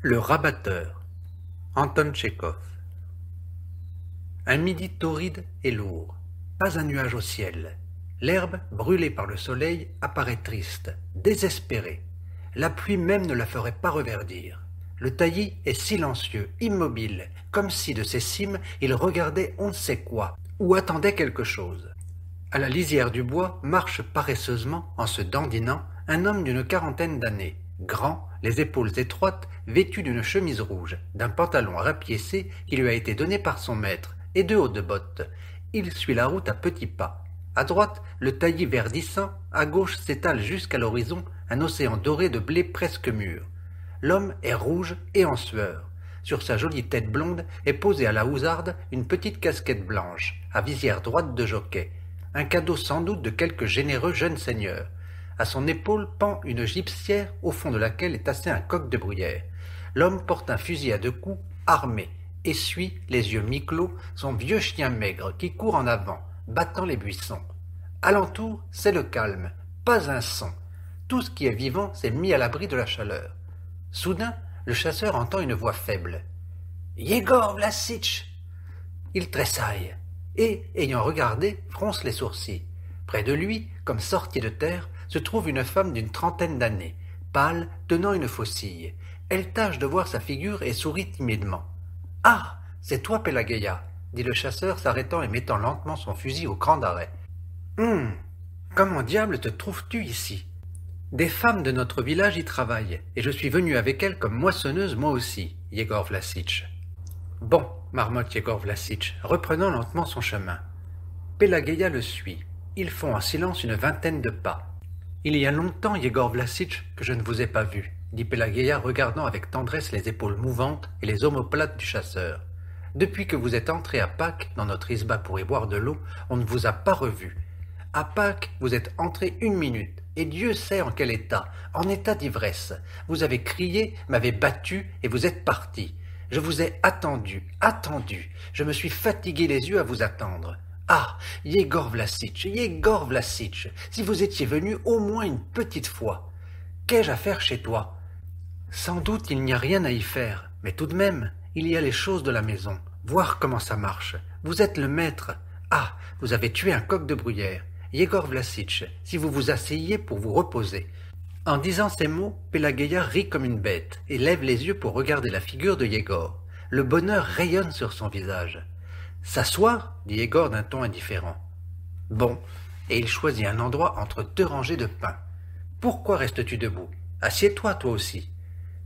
Le rabatteur, Anton Tchekhov. Un midi torride et lourd, pas un nuage au ciel. L'herbe, brûlée par le soleil, apparaît triste, désespérée. La pluie même ne la ferait pas reverdir. Le taillis est silencieux, immobile, comme si de ses cimes il regardait on ne sait quoi, ou attendait quelque chose. À la lisière du bois marche paresseusement, en se dandinant, un homme d'une quarantaine d'années, grand, les épaules étroites, vêtu d'une chemise rouge, d'un pantalon rapiécé qui lui a été donné par son maître, et de hautes bottes. Il suit la route à petits pas. À droite, le taillis verdissant, à gauche s'étale jusqu'à l'horizon un océan doré de blé presque mûr. L'homme est rouge et en sueur. Sur sa jolie tête blonde est posée à la housarde une petite casquette blanche, à visière droite de jockey, un cadeau sans doute de quelque généreux jeune seigneur. À son épaule pend une gibecière au fond de laquelle est tassé un coq de bruyère. L'homme porte un fusil à 2 coups, armé, et suit, les yeux mi-clos, son vieux chien maigre qui court en avant, battant les buissons. Alentour, c'est le calme, pas un son. Tout ce qui est vivant s'est mis à l'abri de la chaleur. Soudain, le chasseur entend une voix faible. « Yegor Vlassitch !» Il tressaille, et, ayant regardé, fronce les sourcils. Près de lui, comme sortie de terre, se trouve une femme d'une trentaine d'années, pâle, tenant une faucille. Elle tâche de voir sa figure et sourit timidement. « Ah, c'est toi, Pelageya !» dit le chasseur, s'arrêtant et mettant lentement son fusil au cran d'arrêt. « Comment diable te trouves-tu ici ?»« Des femmes de notre village y travaillent, et je suis venu avec elles comme moissonneuse moi aussi, Yegor Vlassitch. »« Bon, marmotte Yegor Vlassitch, reprenant lentement son chemin. Pelageya le suit. Ils font en silence une vingtaine de pas. « Il y a longtemps, Yegor Vlassitch, que je ne vous ai pas vu, » dit Pelageya, regardant avec tendresse les épaules mouvantes et les omoplates du chasseur. « Depuis que vous êtes entré à Pâques dans notre isba pour y boire de l'eau, on ne vous a pas revu. À Pâques, vous êtes entré 1 minute, et Dieu sait en quel état, en état d'ivresse. Vous avez crié, m'avez battu, et vous êtes parti. Je vous ai attendu, je me suis fatigué les yeux à vous attendre. Ah, Yegor Vlassitch, si vous étiez venu au moins une petite fois. Qu'ai-je à faire chez toi? Sans doute il n'y a rien à y faire, mais tout de même, il y a les choses de la maison. Voir comment ça marche. Vous êtes le maître. Ah, vous avez tué un coq de bruyère. Yegor Vlassitch, si vous vous asseyez pour vous reposer. » En disant ces mots, Pelageya rit comme une bête et lève les yeux pour regarder la figure de Yegor. Le bonheur rayonne sur son visage. « S'asseoir » dit Yegor d'un ton indifférent. « Bon. » Et il choisit un endroit entre 2 rangées de pain. « Pourquoi restes-tu debout? Assieds-toi, toi aussi. »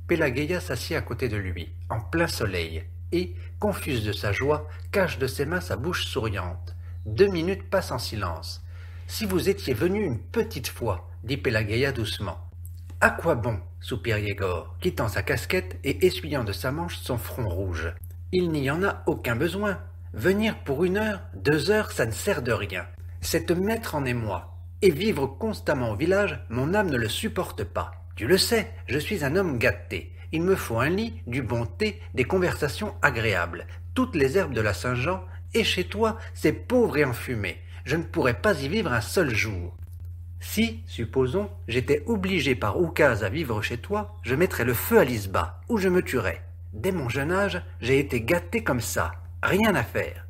Pelageya s'assied à côté de lui, en plein soleil, et, confuse de sa joie, cache de ses mains sa bouche souriante. 2 minutes passent en silence. « Si vous étiez venu une petite fois, » dit Pelageya doucement. « À quoi bon ?» soupire Yegor, quittant sa casquette et essuyant de sa manche son front rouge. « Il n'y en a aucun besoin. Venir pour 1 heure, 2 heures, ça ne sert de rien. C'est te mettre en émoi. Et vivre constamment au village, mon âme ne le supporte pas. Tu le sais, je suis un homme gâté. Il me faut un lit, du bon thé, des conversations agréables, toutes les herbes de la Saint-Jean, et chez toi, c'est pauvre et enfumé. Je ne pourrais pas y vivre un seul jour. Si, supposons, j'étais obligé par oukase à vivre chez toi, je mettrais le feu à l'isba, ou je me tuerais. Dès mon jeune âge, j'ai été gâté comme ça, rien à faire.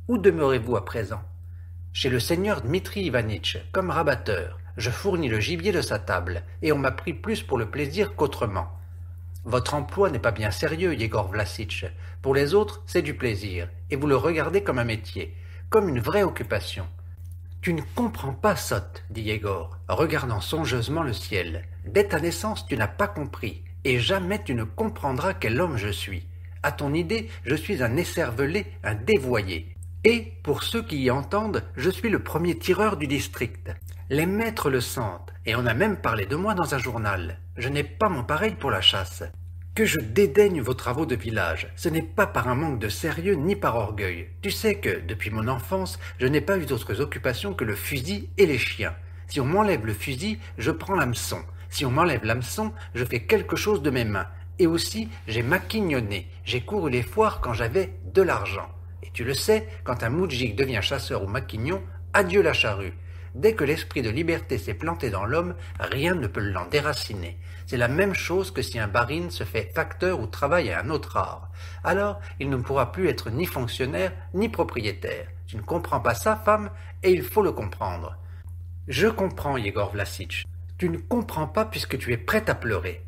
Où demeurez-vous à présent? Chez le seigneur Dmitri Ivanitch, comme rabatteur. Je fournis le gibier de sa table, et on m'a pris plus pour le plaisir qu'autrement. Votre emploi n'est pas bien sérieux, Yegor Vlassitch. Pour les autres, c'est du plaisir, et vous le regardez comme un métier, comme une vraie occupation. Tu ne comprends pas, sotte, dit Yegor, regardant songeusement le ciel. Dès ta naissance, tu n'as pas compris, et jamais tu ne comprendras quel homme je suis. À ton idée, je suis un écervelé, un dévoyé. Et, pour ceux qui y entendent, je suis le premier tireur du district. Les maîtres le sentent, et on a même parlé de moi dans un journal. Je n'ai pas mon pareil pour la chasse. Que je dédaigne vos travaux de village, ce n'est pas par un manque de sérieux ni par orgueil. Tu sais que, depuis mon enfance, je n'ai pas eu d'autres occupations que le fusil et les chiens. Si on m'enlève le fusil, je prends l'hameçon. Si on m'enlève l'hameçon, je fais quelque chose de mes mains. Et aussi, j'ai maquignonné, j'ai couru les foires quand j'avais de l'argent. Et tu le sais, quand un moudjik devient chasseur ou maquignon, adieu la charrue. Dès que l'esprit de liberté s'est planté dans l'homme, rien ne peut l'en déraciner. C'est la même chose que si un barine se fait facteur ou travaille à un autre art. Alors, il ne pourra plus être ni fonctionnaire, ni propriétaire. Tu ne comprends pas ça, femme, et il faut le comprendre. Je comprends, Yegor Vlassitch. Tu ne comprends pas puisque tu es prête à pleurer.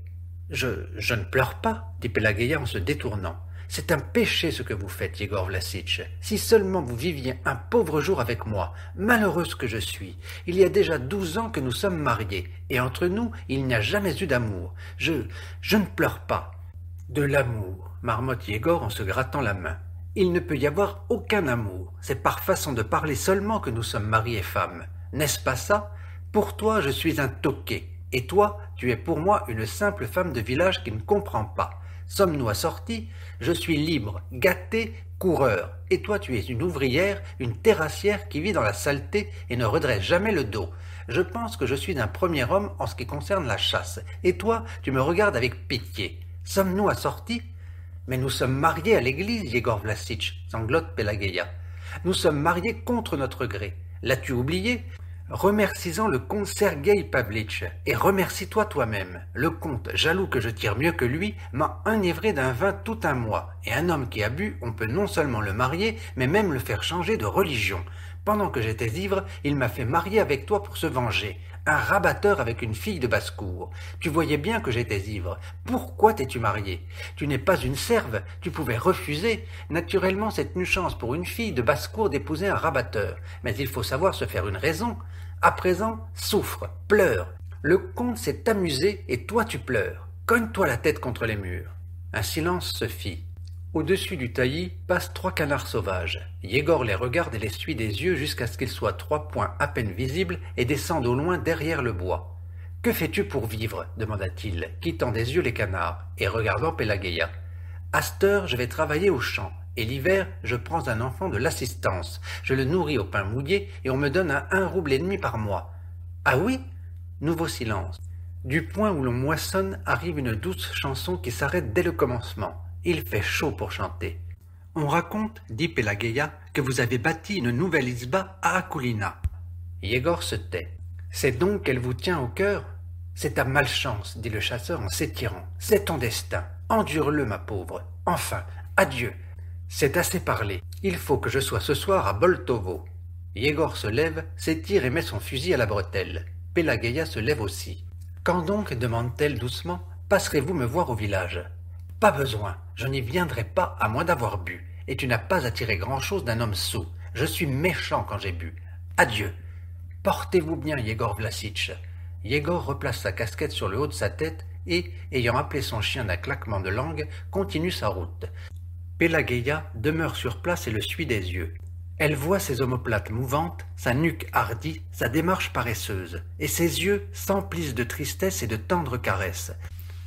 Je ne pleure pas, dit Pelageya en se détournant. C'est un péché ce que vous faites, Yegor Vlassitch. Si seulement vous viviez un pauvre jour avec moi, malheureuse que je suis. Il y a déjà 12 ans que nous sommes mariés, et entre nous, il n'y a jamais eu d'amour. Je ne pleure pas. De l'amour, marmotte Yegor en se grattant la main. Il ne peut y avoir aucun amour. C'est par façon de parler seulement que nous sommes mari et femme. N'est-ce pas ça? Pour toi, je suis un toqué. Et toi, tu es pour moi une simple femme de village qui ne comprend pas. Sommes-nous assortis? Je suis libre, gâté, coureur. Et toi, tu es une ouvrière, une terrassière qui vit dans la saleté et ne redresse jamais le dos. Je pense que je suis un premier homme en ce qui concerne la chasse. Et toi, tu me regardes avec pitié. Sommes-nous assortis? Mais nous sommes mariés à l'église, Yegor Vlassitch, sanglote Pelageya. Nous sommes mariés contre notre gré. L'as-tu oublié? Remercie-en le comte Sergueï Pavlitch, et remercie-toi toi-même. Le comte, jaloux que je tire mieux que lui, m'a enivré d'un vin tout un mois, et un homme qui a bu, on peut non seulement le marier, mais même le faire changer de religion. Pendant que j'étais ivre, il m'a fait marier avec toi pour se venger. Un rabatteur avec une fille de basse-cour. Tu voyais bien que j'étais ivre. Pourquoi t'es-tu marié? Tu n'es pas une serve, tu pouvais refuser. Naturellement, c'est une chance pour une fille de basse-cour d'épouser un rabatteur. Mais il faut savoir se faire une raison. À présent, souffre, pleure. Le comte s'est amusé et toi tu pleures. Cogne-toi la tête contre les murs. Un silence se fit. Au-dessus du taillis passent 3 canards sauvages. Yegor les regarde et les suit des yeux jusqu'à ce qu'ils soient 3 points à peine visibles et descendent au loin derrière le bois. « Que fais-tu pour vivre » demanda-t-il, quittant des yeux les canards et regardant Pelageya. « À cette heure, je vais travailler au champ, et l'hiver, je prends un enfant de l'assistance. Je le nourris au pain mouillé et on me donne à 1,5 rouble par mois. »« Ah oui ?» Nouveau silence. Du point où l'on moissonne arrive une douce chanson qui s'arrête dès le commencement. Il fait chaud pour chanter. On raconte, dit Pelageya, que vous avez bâti une nouvelle isba à Akoulina. Yegor se tait. C'est donc qu'elle vous tient au cœur? C'est ta malchance, dit le chasseur en s'étirant. C'est ton destin. Endure-le, ma pauvre. Enfin, adieu. C'est assez parlé. Il faut que je sois ce soir à Boltovo. Yegor se lève, s'étire et met son fusil à la bretelle. Pelageya se lève aussi. Quand donc, demande-t-elle doucement, passerez-vous me voir au village? Pas besoin, je n'y viendrai pas à moins d'avoir bu, et tu n'as pas à tirer grand-chose d'un homme soûl. Je suis méchant quand j'ai bu. Adieu. Portez-vous bien, Yegor Vlassitch. Yegor replace sa casquette sur le haut de sa tête et, ayant appelé son chien d'un claquement de langue, continue sa route. Pelageya demeure sur place et le suit des yeux. Elle voit ses omoplates mouvantes, sa nuque hardie, sa démarche paresseuse, et ses yeux s'emplissent de tristesse et de tendres caresses.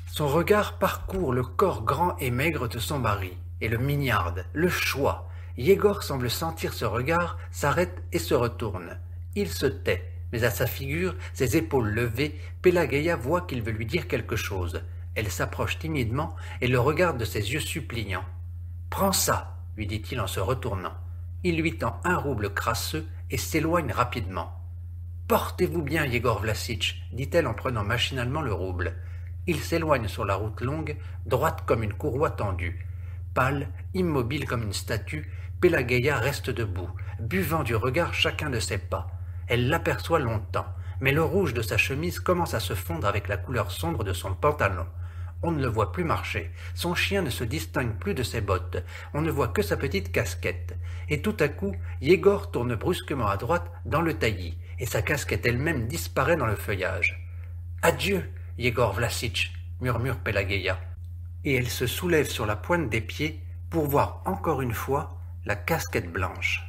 Son regard parcourt le corps grand et maigre de son mari, et le mignarde, le choix. Yegor semble sentir ce regard, s'arrête et se retourne. Il se tait, mais à sa figure, ses épaules levées, Pelageya voit qu'il veut lui dire quelque chose. Elle s'approche timidement et le regarde de ses yeux suppliants. « Prends ça !» lui dit-il en se retournant. Il lui tend 1 rouble crasseux et s'éloigne rapidement. « Portez-vous bien, Yegor Vlassitch » dit-elle en prenant machinalement le rouble. Il s'éloigne sur la route longue, droite comme une courroie tendue. Pâle, immobile comme une statue, Pelageya reste debout, buvant du regard chacun de ses pas. Elle l'aperçoit longtemps, mais le rouge de sa chemise commence à se fondre avec la couleur sombre de son pantalon. On ne le voit plus marcher, son chien ne se distingue plus de ses bottes, on ne voit que sa petite casquette. Et tout à coup, Yegor tourne brusquement à droite dans le taillis, et sa casquette elle-même disparaît dans le feuillage. « Adieu, Yegor Vlassitch » murmure Pelageya, et elle se soulève sur la pointe des pieds pour voir encore une fois la casquette blanche.